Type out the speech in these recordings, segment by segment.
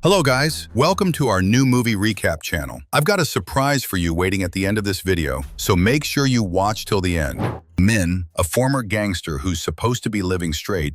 Hello guys, welcome to our new movie recap channel. I've got a surprise for you waiting at the end of this video, so make sure you watch till the end. Min, a former gangster who's supposed to be living straight,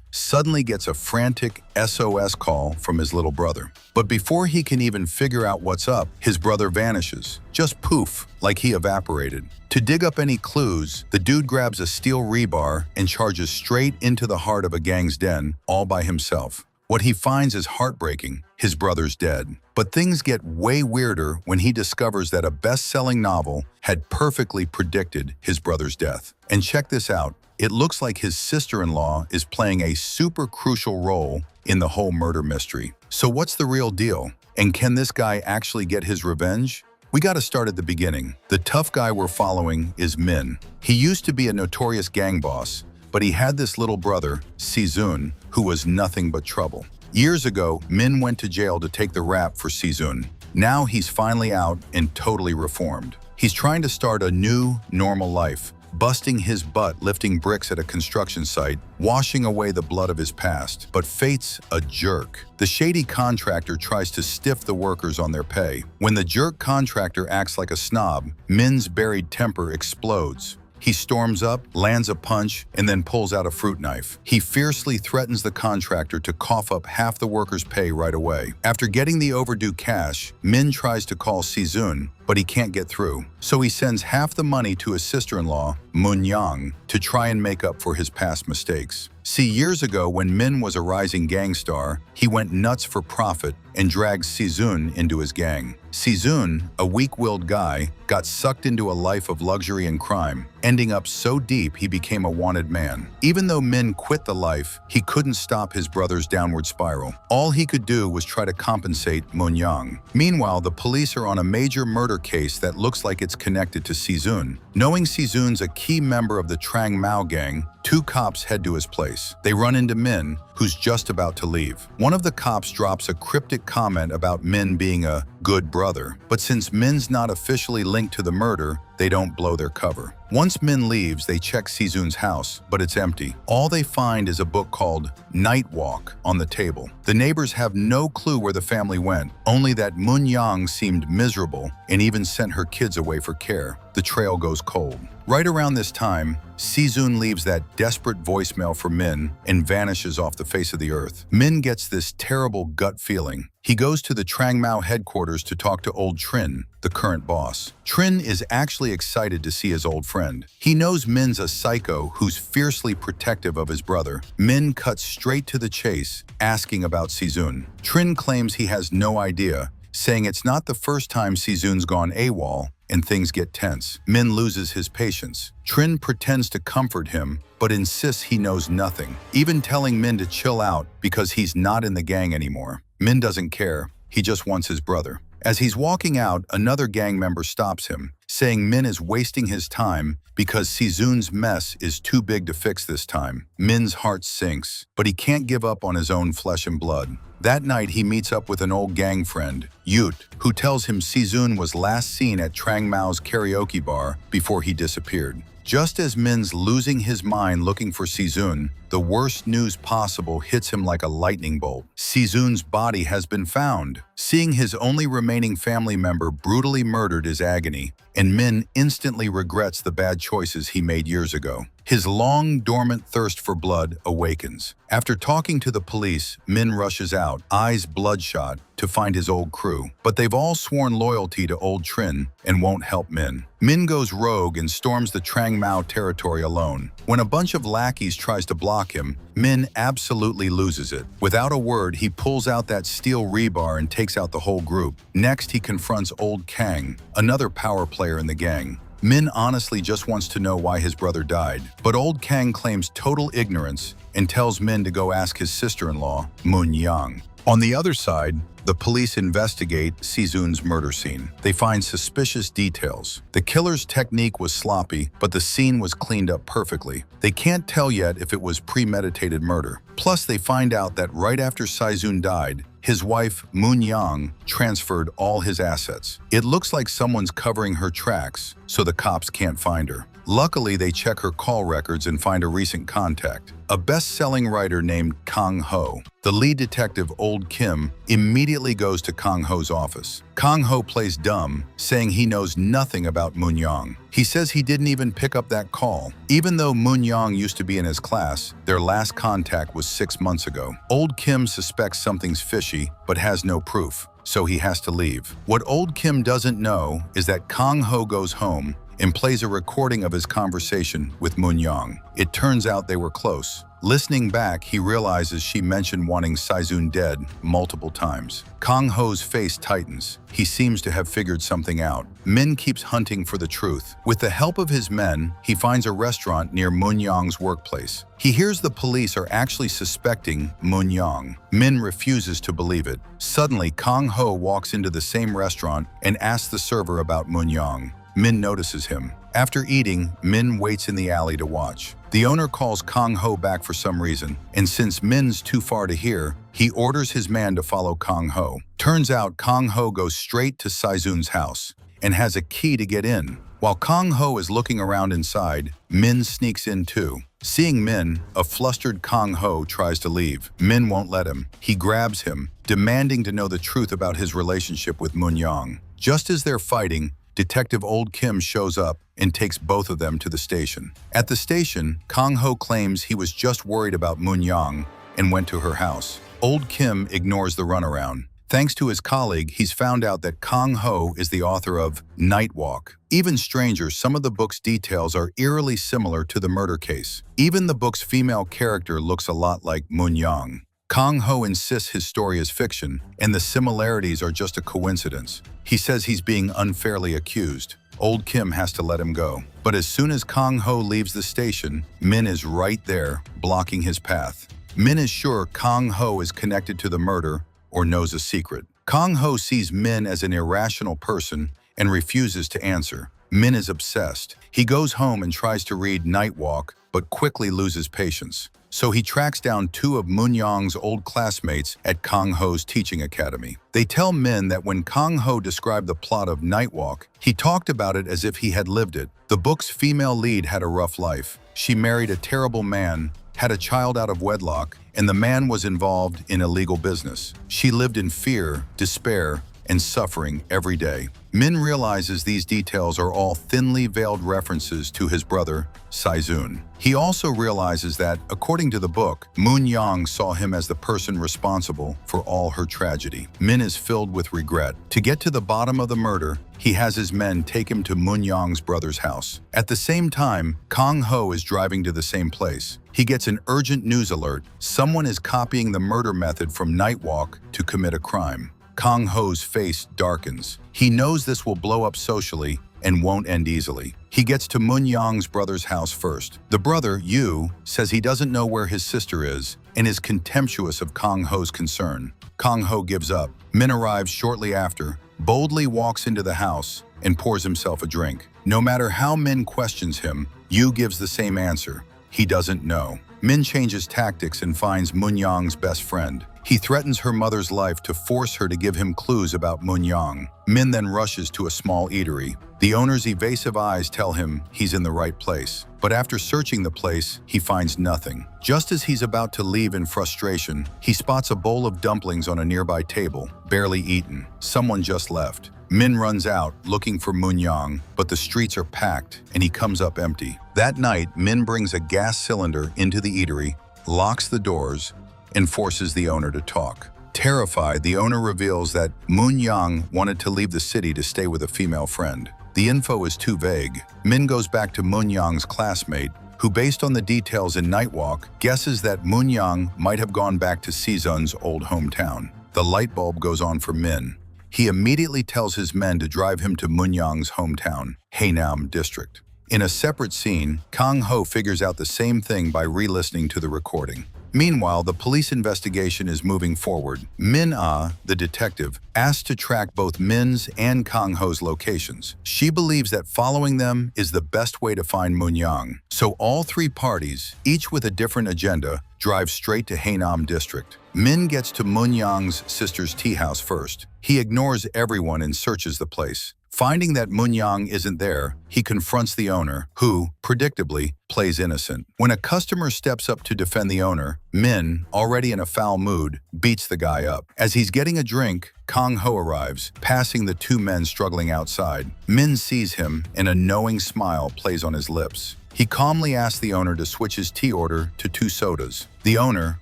suddenly gets a frantic SOS call from his little brother. But before he can even figure out what's up, his brother vanishes. Just poof, like he evaporated. To dig up any clues, the dude grabs a steel rebar and charges straight into the heart of a gang's den, all by himself. What he finds is heartbreaking. His brother's dead. But things get way weirder when he discovers that a best-selling novel had perfectly predicted his brother's death. And check this out. It looks like his sister-in-law is playing a super crucial role in the whole murder mystery. So what's the real deal? And can this guy actually get his revenge? We gotta start at the beginning. The tough guy we're following is Min. He used to be a notorious gang boss, but he had this little brother, Sejun, who was nothing but trouble. Years ago, Min went to jail to take the rap for Sejun. Now he's finally out and totally reformed. He's trying to start a new, normal life, busting his butt lifting bricks at a construction site, washing away the blood of his past. But fate's a jerk. The shady contractor tries to stiff the workers on their pay. When the jerk contractor acts like a snob, Min's buried temper explodes. He storms up, lands a punch, and then pulls out a fruit knife. He fiercely threatens the contractor to cough up half the workers' pay right away. After getting the overdue cash, Min tries to call Sejun, but he can't get through. So he sends half the money to his sister-in-law, Moon-young, to try and make up for his past mistakes. See, years ago when Min was a rising gang star, he went nuts for profit and dragged Sejun into his gang. Sejun, a weak-willed guy, got sucked into a life of luxury and crime, ending up so deep he became a wanted man. Even though Min quit the life, he couldn't stop his brother's downward spiral. All he could do was try to compensate Moon-young. Meanwhile, the police are on a major murder case that looks like it's connected to Sejun. Knowing Sejun's a key member of the Trang Mao gang, two cops head to his place. They run into Min, who's just about to leave. One of the cops drops a cryptic comment about Min being a good brother, but since Min's not officially linked to the murder, they don't blow their cover. Once Min leaves, they check Sejun's house, but it's empty. All they find is a book called Night Walk on the table. The neighbors have no clue where the family went, only that Moon-young seemed miserable and even sent her kids away for care. The trail goes cold. Right around this time, Sejun leaves that desperate voicemail for Min and vanishes off the face of the earth. Min gets this terrible gut feeling. He goes to the Trang Mao headquarters to talk to old Trin, the current boss. Trin is actually excited to see his old friend. He knows Min's a psycho who's fiercely protective of his brother. Min cuts straight to the chase, asking about Sejun. Trin claims he has no idea, saying it's not the first time Sejun's gone AWOL, and things get tense. Min loses his patience. Trin pretends to comfort him, but insists he knows nothing, even telling Min to chill out because he's not in the gang anymore. Min doesn't care, he just wants his brother. As he's walking out, another gang member stops him, saying Min is wasting his time because Sejun's mess is too big to fix this time. Min's heart sinks, but he can't give up on his own flesh and blood. That night, he meets up with an old gang friend, Yut, who tells him Sejun was last seen at Trang Mao's karaoke bar before he disappeared. Just as Min's losing his mind looking for Sejun, the worst news possible hits him like a lightning bolt. Sejun's body has been found. Seeing his only remaining family member brutally murdered is agony, and Min instantly regrets the bad choices he made years ago. His long, dormant thirst for blood awakens. After talking to the police, Min rushes out, eyes bloodshot, to find his old crew. But they've all sworn loyalty to old Trin and won't help Min. Min goes rogue and storms the Trang Mao territory alone. When a bunch of lackeys tries to block him, Min absolutely loses it. Without a word, he pulls out that steel rebar and takes out the whole group. Next, he confronts old Kang, another power player in the gang. Min honestly just wants to know why his brother died, but old Kang claims total ignorance and tells Min to go ask his sister-in-law, Moon-young. On the other side, the police investigate Sejun's murder scene. They find suspicious details. The killer's technique was sloppy, but the scene was cleaned up perfectly. They can't tell yet if it was premeditated murder. Plus, they find out that right after Sejun died, his wife, Moon-young, transferred all his assets. It looks like someone's covering her tracks, so the cops can't find her. Luckily, they check her call records and find a recent contact, a best-selling writer named Kang Ho. The lead detective, Old Kim, immediately goes to Kang Ho's office. Kang Ho plays dumb, saying he knows nothing about Moon Young. He says he didn't even pick up that call. Even though Moon Young used to be in his class, their last contact was 6 months ago. Old Kim suspects something's fishy, but has no proof, so he has to leave. What Old Kim doesn't know is that Kang Ho goes home and plays a recording of his conversation with Moon Young. It turns out they were close. Listening back, he realizes she mentioned wanting Saizun dead multiple times. Kang Ho's face tightens. He seems to have figured something out. Min keeps hunting for the truth. With the help of his men, he finds a restaurant near Moon Young's workplace. He hears the police are actually suspecting Moon Young. Min refuses to believe it. Suddenly, Kang Ho walks into the same restaurant and asks the server about Moon Young. Min notices him. After eating, Min waits in the alley to watch. The owner calls Kang Ho back for some reason, and since Min's too far to hear, he orders his man to follow Kang Ho. Turns out Kang Ho goes straight to Saizun's house and has a key to get in. While Kang Ho is looking around inside, Min sneaks in too. Seeing Min, a flustered Kang Ho tries to leave. Min won't let him. He grabs him, demanding to know the truth about his relationship with Moon Young. Just as they're fighting, Detective Old Kim shows up and takes both of them to the station. At the station, Kang Ho claims he was just worried about Moon Young and went to her house. Old Kim ignores the runaround. Thanks to his colleague, he's found out that Kang Ho is the author of Night Walk. Even stranger, some of the book's details are eerily similar to the murder case. Even the book's female character looks a lot like Moon Young. Kang Ho insists his story is fiction, and the similarities are just a coincidence. He says he's being unfairly accused. Old Kim has to let him go. But as soon as Kang Ho leaves the station, Min is right there, blocking his path. Min is sure Kang Ho is connected to the murder or knows a secret. Kang Ho sees Min as an irrational person and refuses to answer. Min is obsessed. He goes home and tries to read Night Walk, but quickly loses patience. So he tracks down two of Moon Young's old classmates at Kang Ho's teaching academy. They tell Min that when Kang Ho described the plot of Night Walk, he talked about it as if he had lived it. The book's female lead had a rough life. She married a terrible man, had a child out of wedlock, and the man was involved in illegal business. She lived in fear, despair, and suffering every day. Min realizes these details are all thinly veiled references to his brother, Saizun. He also realizes that, according to the book, Moon Young saw him as the person responsible for all her tragedy. Min is filled with regret. To get to the bottom of the murder, he has his men take him to Moon Young's brother's house. At the same time, Kang Ho is driving to the same place. He gets an urgent news alert. Someone is copying the murder method from Night Walk to commit a crime. Kang Ho's face darkens. He knows this will blow up socially and won't end easily. He gets to Moon Young's brother's house first. The brother, Yu, says he doesn't know where his sister is and is contemptuous of Kang Ho's concern. Kang Ho gives up. Min arrives shortly after, boldly walks into the house, and pours himself a drink. No matter how Min questions him, Yu gives the same answer. He doesn't know. Min changes tactics and finds Moon Young's best friend. He threatens her mother's life to force her to give him clues about Moon Young. Min then rushes to a small eatery. The owner's evasive eyes tell him he's in the right place. But after searching the place, he finds nothing. Just as he's about to leave in frustration, he spots a bowl of dumplings on a nearby table, barely eaten. Someone just left. Min runs out, looking for Moon Young, but the streets are packed, and he comes up empty. That night, Min brings a gas cylinder into the eatery, locks the doors, and forces the owner to talk. Terrified, the owner reveals that Moon Young wanted to leave the city to stay with a female friend. The info is too vague. Min goes back to Moon Young's classmate, who, based on the details in Night Walk, guesses that Moon Young might have gone back to Sezun's old hometown. The light bulb goes on for Min. He immediately tells his men to drive him to Moon Young's hometown, Haenam District. In a separate scene, Kang Ho figures out the same thing by re-listening to the recording. Meanwhile, the police investigation is moving forward. Min Ah, the detective, asks to track both Min's and Kang Ho's locations. She believes that following them is the best way to find Moon Young. So all three parties, each with a different agenda, drive straight to Haenam District. Min gets to Moon Young's sister's tea house first. He ignores everyone and searches the place. Finding that Moon-yang isn't there, he confronts the owner, who, predictably, plays innocent. When a customer steps up to defend the owner, Min, already in a foul mood, beats the guy up. As he's getting a drink, Kang-ho arrives, passing the two men struggling outside. Min sees him, and a knowing smile plays on his lips. He calmly asks the owner to switch his tea order to 2 sodas. The owner,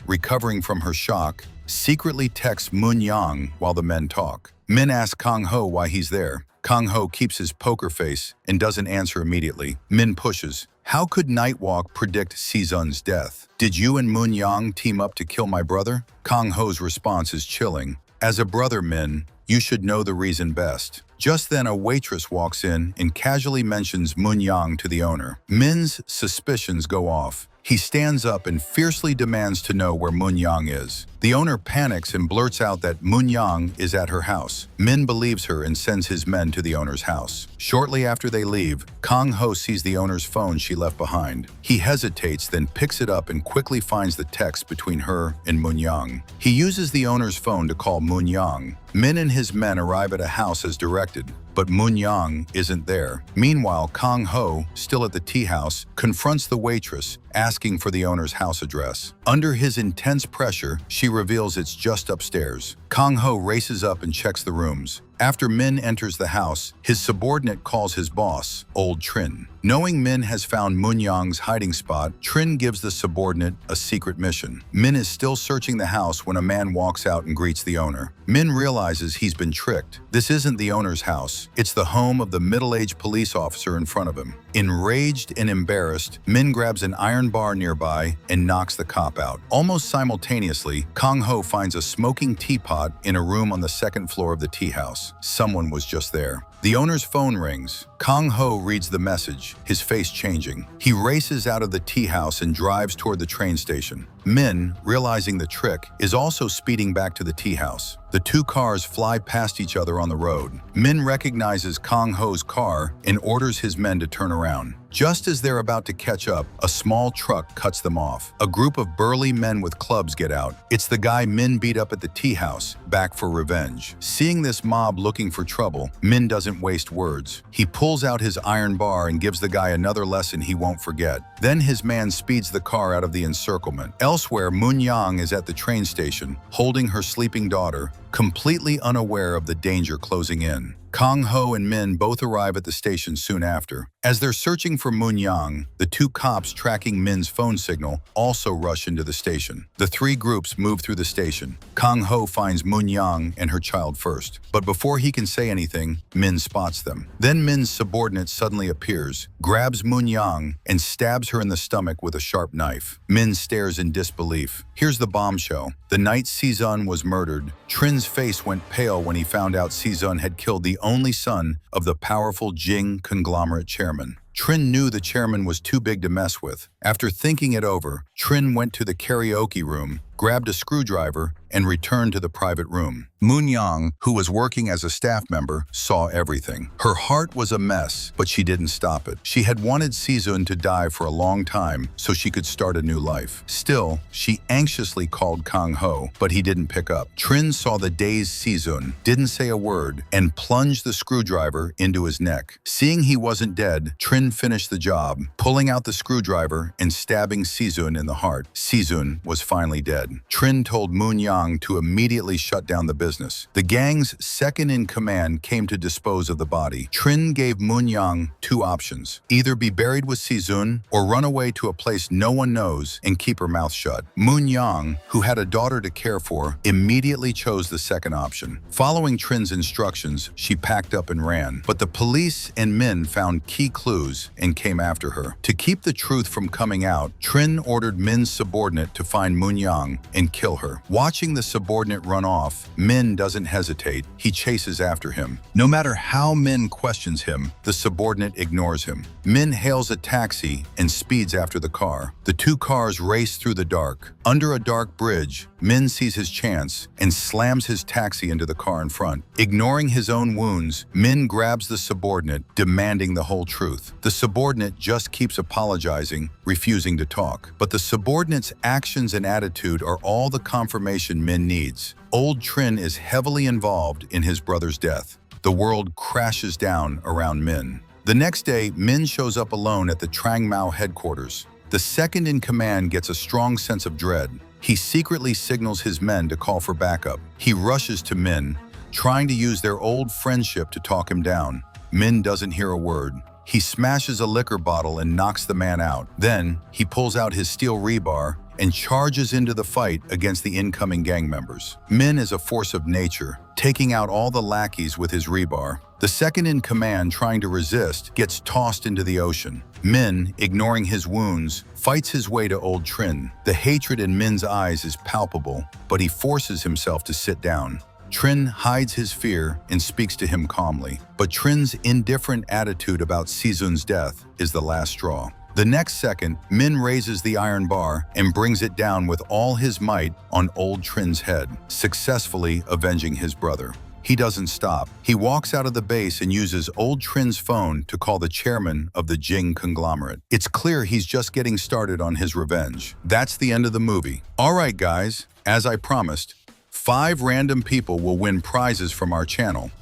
recovering from her shock, secretly texts Moon-yang while the men talk. Min asks Kang-ho why he's there. Kang-ho keeps his poker face and doesn't answer immediately. Min pushes. How could Nightwalk predict Si-sun's death? Did you and Moon-yang team up to kill my brother? Kang-ho's response is chilling. As a brother, Min, you should know the reason best. Just then, a waitress walks in and casually mentions Moon-yang to the owner. Min's suspicions go off. He stands up and fiercely demands to know where Moon-yang is. The owner panics and blurts out that Moon-yang is at her house. Min believes her and sends his men to the owner's house. Shortly after they leave, Kang-ho sees the owner's phone she left behind. He hesitates, then picks it up and quickly finds the text between her and Moon-yang. He uses the owner's phone to call Moon-yang. Min and his men arrive at a house as directed, but Moon-yang isn't there. Meanwhile, Kang-ho, still at the tea house, confronts the waitress, asking for the owner's house address. Under his intense pressure, she reveals it's just upstairs. Kang-ho races up and checks the rooms. After Min enters the house, his subordinate calls his boss, Old Trin. Knowing Min has found Moon-yang's hiding spot, Trin gives the subordinate a secret mission. Min is still searching the house when a man walks out and greets the owner. Min realizes he's been tricked. This isn't the owner's house. It's the home of the middle-aged police officer in front of him. Enraged and embarrassed, Min grabs an iron bar nearby and knocks the cop out. Almost simultaneously, Kang-ho finds a smoking teapot in a room on the 2nd floor of the tea house. Someone was just there. The owner's phone rings. Kang-ho reads the message, his face changing. He races out of the tea house and drives toward the train station. Min, realizing the trick, is also speeding back to the tea house. The 2 cars fly past each other on the road. Min recognizes Kang-ho's car and orders his men to turn around. Just as they're about to catch up, a small truck cuts them off. A group of burly men with clubs get out. It's the guy Min beat up at the tea house, back for revenge. Seeing this mob looking for trouble, Min doesn't waste words. He pulls out his iron bar and gives the guy another lesson he won't forget. Then his man speeds the car out of the encirclement. Elsewhere, Moon-yang is at the train station, holding her sleeping daughter, completely unaware of the danger closing in. Kang-ho and Min both arrive at the station soon after. As they're searching for Moon-yang, the 2 cops tracking Min's phone signal also rush into the station. The 3 groups move through the station. Kang-ho finds Moon-yang and her child first, but before he can say anything, Min spots them. Then Min's subordinate suddenly appears, grabs Moon-yang, and stabs her in the stomach with a sharp knife. Min stares in disbelief. Here's the bombshell. The night Si-sun was murdered, Trin's face went pale when he found out Si-sun had killed the only son of the powerful Jing conglomerate chairman. Trin knew the chairman was too big to mess with. After thinking it over, Trin went to the karaoke room, grabbed a screwdriver, and returned to the private room. Moon-yang, who was working as a staff member, saw everything. Her heart was a mess, but she didn't stop it. She had wanted Si-sun to die for a long time so she could start a new life. Still, she anxiously called Kang-ho, but he didn't pick up. Trin saw the dazed Si-sun, didn't say a word, and plunged the screwdriver into his neck. Seeing he wasn't dead, Trin finished the job, pulling out the screwdriver and stabbing Si-sun in the heart. Si-sun was finally dead. Trin told Moon-yang to immediately shut down the business. The gang's second-in-command came to dispose of the body. Trin gave Moon-yang 2 options: either be buried with Si-sun or run away to a place no one knows and keep her mouth shut. Moon-yang, who had a daughter to care for, immediately chose the second option. Following Trin's instructions, she packed up and ran. But the police and Min found key clues and came after her. To keep the truth from coming out, Trin ordered Min's subordinate to find Moon-yang and kill her. Watching the subordinate run off, Min doesn't hesitate. He chases after him. No matter how Min questions him, the subordinate ignores him. Min hails a taxi and speeds after the car. The 2 cars race through the dark. Under a dark bridge, Min sees his chance and slams his taxi into the car in front. Ignoring his own wounds, Min grabs the subordinate, demanding the whole truth. The subordinate just keeps apologizing, refusing to talk. But the subordinate's actions and attitude are all the confirmation Min needs. Old Trin is heavily involved in his brother's death. The world crashes down around Min. The next day, Min shows up alone at the Trang Mao headquarters. The second in command gets a strong sense of dread. He secretly signals his men to call for backup. He rushes to Min, trying to use their old friendship to talk him down. Min doesn't hear a word. He smashes a liquor bottle and knocks the man out. Then, he pulls out his steel rebar and charges into the fight against the incoming gang members. Min is a force of nature, taking out all the lackeys with his rebar. The second in command, trying to resist, gets tossed into the ocean. Min, ignoring his wounds, fights his way to old Trin. The hatred in Min's eyes is palpable, but he forces himself to sit down. Trin hides his fear and speaks to him calmly, but Trin's indifferent attitude about Sizun's death is the last straw. The next second, Min raises the iron bar and brings it down with all his might on old Trin's head, successfully avenging his brother. He doesn't stop. He walks out of the base and uses old Trin's phone to call the chairman of the Jing conglomerate. It's clear he's just getting started on his revenge. That's the end of the movie. All right, guys, as I promised, 5 random people will win prizes from our channel.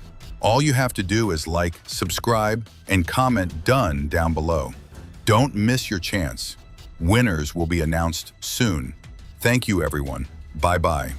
All you have to do is like, subscribe, and comment "done" down below. Don't miss your chance. Winners will be announced soon. Thank you, everyone. Bye-bye.